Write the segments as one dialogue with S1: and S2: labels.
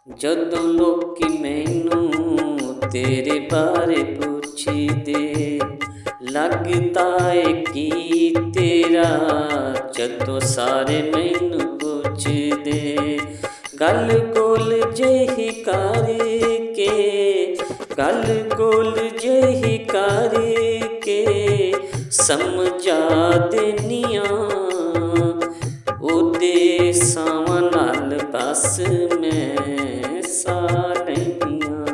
S1: ਜਦੋਂ ਲੋਕੀ ਮੈਨੂੰ ਤੇਰੇ ਬਾਰੇ ਪੁੱਛਦੇ, ਲੱਗਦਾ ਏ ਕੀ ਤੇਰਾ। ਜਦੋਂ ਸਾਰੇ ਮੈਨੂੰ ਪੁੱਛਦੇ, ਗੱਲ ਗੋਲ ਜਿਹੀ ਕਰਕੇ, ਗੱਲ ਗੋਲ ਜਿਹੀ ਕਰਕੇ ਸਮਝਾ ਦੇਨੀਆਂ। ਉਹਦੇ ਸਾਵਾਂ ਨਾਲ ਬਸ ਮੈਂ ਸਾਹ ਲੈਂਦੀਆਂ,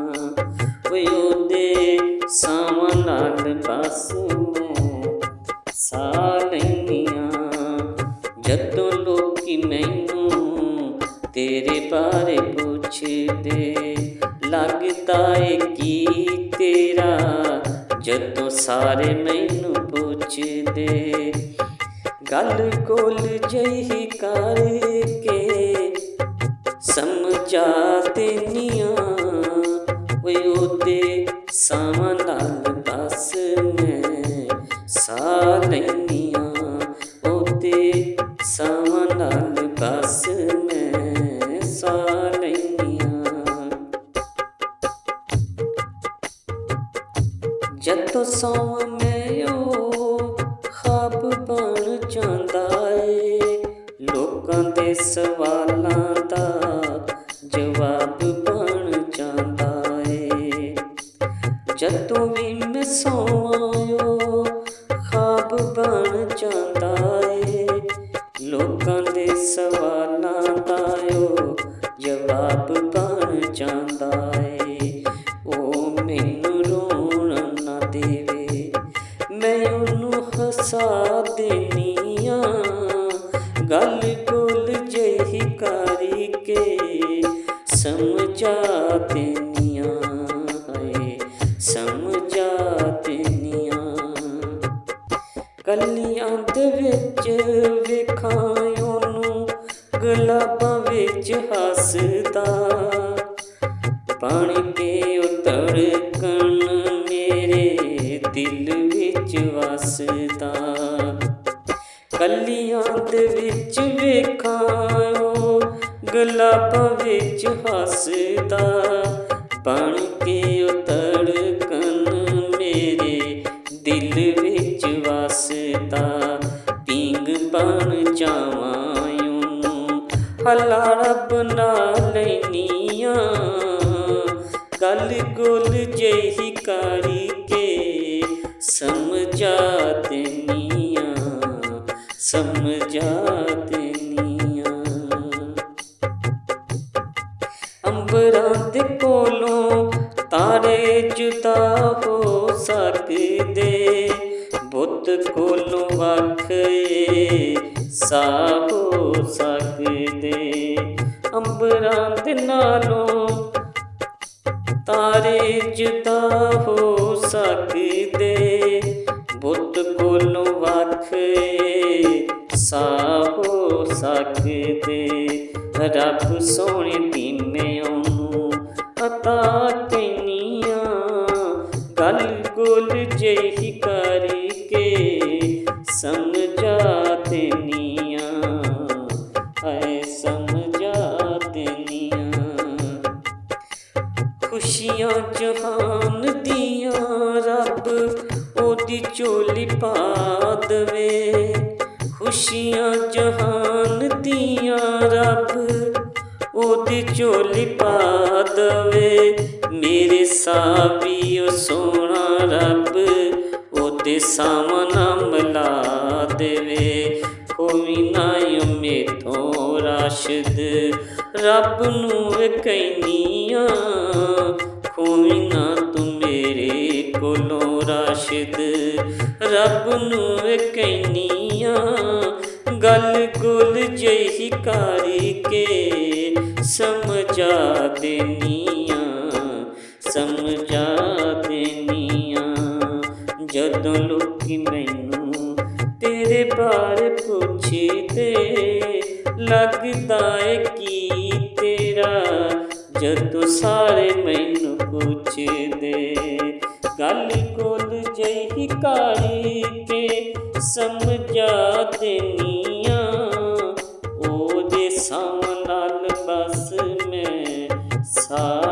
S1: ਓਏ ਉਹਦੇ ਸਾਵਾਂ ਨਾਲ ਬਸ ਮੈਂ ਸਾਹ ਲੈਂਦੀਆਂ। ਜਦੋਂ ਲੋਕੀ ਮੈਨੂੰ ਤੇਰੇ ਬਾਰੇ ਪੁੱਛਦੇ, ਲੱਗਦਾ ਏ ਕੀ ਤੇਰਾ। ਜਦੋਂ ਸਾਰੇ ਮੈਨੂੰ ਪੁੱਛਦੇ, ਗੱਲ ਗੋਲ ਜਿਹੀ ਕਰਕੇ ਸਮਝਾ ਦੇਨੀਆਂ। ਓਏ ਉਹਦੇ ਸਾਵਾਂ ਨਾਲ ਬਸ ਮੈਂ ਸਾਹ ਲੈਂਦੀਆਂ, ਉਹਦੇ ਸਾਵਾਂ ਨਾਲ ਬਸ ਮੈਂ ਸਾਹ ਲੈਂਦੀਆਂ। ਜਦੋਂ ਸੌਵਾਂ ਮੈਂ ਉਹ ਖ਼ਾਬ ਬਣ ਜਾਂਦਾ ਏ, ਲੋਕਾਂ ਦੇ ਸਵਾਲਾਂ ਦਾ ਜਵਾਬ ਬਣ ਜਾਂਦਾ ਏ। ਜਦੋਂ ਵੀ ਮੈਂ ਸੌਵਾਂ ਉਹ ਖ਼ਾਬ ਬਣ ਜਾਂਦਾ ਏ, ਲੋਕਾਂ ਦੇ ਸਵਾਲਾਂ ਦਾ ਉਹ ਜਵਾਬ ਬਣ ਜਾਂਦਾ ਏ। ਉਹ ਮੈਨੂੰ ਰੋਣ ਨਾ ਦੇਵੇ, ਮੈਂ ਉਹਨੂੰ ਹਸਾ ਦੇਨੀਆਂ। ਗੱਲ ਗੋਲ ਜਿਹੀ ਕਰਕੇ ਸਮਝਾ ਦੇਨੀਆਂ, ਹਾਏ ਸਮਝਾ ਦੇਨੀਆਂ। ਗਲੀਆਂ ਦੇ ਵਿੱਚ ਵੇਖਾਂ ਉਹਨੂੰ, ਗੁਲਾਬਾਂ ਵਿੱਚ ਹੱਸਦਾ, ਬਣ ਕੇ ਉਹ ਧੜਕਣ ਮੇਰੇ ਦਿਲ ਵਿੱਚ ਵਸਦਾ। ਗਲੀਆਂ ਦੇ ਵਿੱਚ ਵੇਖਾਂ ਉਹ ਗੁਲਾਬਾਂ ਵਿੱਚ ਹੱਸਦਾ, ਬਣ ਕੇ ਉਹ ਧੜਕਣ ਮੇਰੇ ਦਿਲ ਵਿੱਚ ਵਸਦਾ। ਪੀਂਗ ਬਣ ਜਾਵਾਂ ਉਹਨੂੰ, ਹਲਾਰਾ ਬਣਾ ਲੈਨੀਆਂ। ਗੱਲ ਗੋਲ ਜਿਹੀ ਕਰਕੇ ਸਮਝਾ ਦੇਨੀਆਂ, ਸਮਝਾ ਦੇਨੀਆਂ। ਅੰਬਰਾਂ ਦੇ ਕੋਲੋਂ ਤਾਰੇ ਜੁਦਾ ਹੋ ਸਕਦੇ, ਬੁੱਤ ਕੋਲੋਂ ਵੱਖ ਏ ਸਾਹ ਹੋ ਸਕਦੇ। ਅੰਬਰਾਂ ਦੇ ਨਾਲੋਂ ਤਾਰੇ ਜੁਦਾ ਹੋ ਸਕਦੇ, ਬੁੱਤ ਕੋਲੋਂ ਵੱਖ ਏ ਸਾਹ ਹੋ ਸਕਦੇ। ਰੱਬ ਸੋਹਣੇ ਦੀ ਮੈਂ ਉਹਨੂੰ ਅਤਾ ਕਹਿਨੀਆਂ, ਗੱਲ ਗੋਲ ਜਿਹੀ ਕਰਕੇ ਸਮਝਾ ਦੇਨੀਆਂ, ਹਾਏ ਸਮਝਾ ਦੇਨੀਆਂ। ਖੁਸ਼ੀਆਂ ਜਹਾਨ ਦੀਆਂ ਰੱਬ ਉਹਦੀ ਝੋਲੀ ਪਾ ਦਵੇ, ਖੁਸ਼ੀਆਂ ਜਹਾਨ ਦੀਆਂ ਰੱਬ ਉਹਦੀ ਝੋਲੀ ਪਾ ਦਵੇ। ਮੇਰੇ ਸਾਹ ਵੀ ਉਹ ਸੋਹਣਾ ਰੱਬ ਉਹਦੇ ਸਾਵਾਂ ਨਾਲ ਮਿਲਾ ਦੇਵੇ। ਹੋਈ ਨਾ ਮੇਥੋਂ ਰਾਸ਼ਦ ਰੱਬ ਨੂੰ ਕਹਿਨੀਆਂ, ਹੋਈ ਨਾ ਤੂੰ ਮੇਰੇ ਕੋਲੋਂ ਰਾਸ਼ਦ ਰੱਬ ਨੂੰ ਕਹਿਨੀਆਂ। ਗੱਲ ਗੋਲ ਜਿਹੀ ਕਰਕੇ ਸਮਝਾ ਦੇਨੀਆਂ, ਸਮਝਾ ਦੇਨੀਆਂ। ਜਦੋਂ ਲੋਕੀ ਮੈਨੂੰ ਤੇਰੇ ਬਾਰੇ ਪੁੱਛਦੇ, ਲੱਗਦਾ ਏ ਕੀ ਤੇਰਾ। ਜਦੋਂ ਸਾਰੇ ਮੈਨੂੰ ਪੁੱਛਦੇ, ਗੱਲ ਗੋਲ ਜਿਹੀ ਕਰਕੇ ਸਮਝਾ ਦੇਨੀਆਂ। ਉਹਦੇ ਸਾਵਾਂ ਨਾਲ ਬਸ ਮੈਂ ਹਾਏ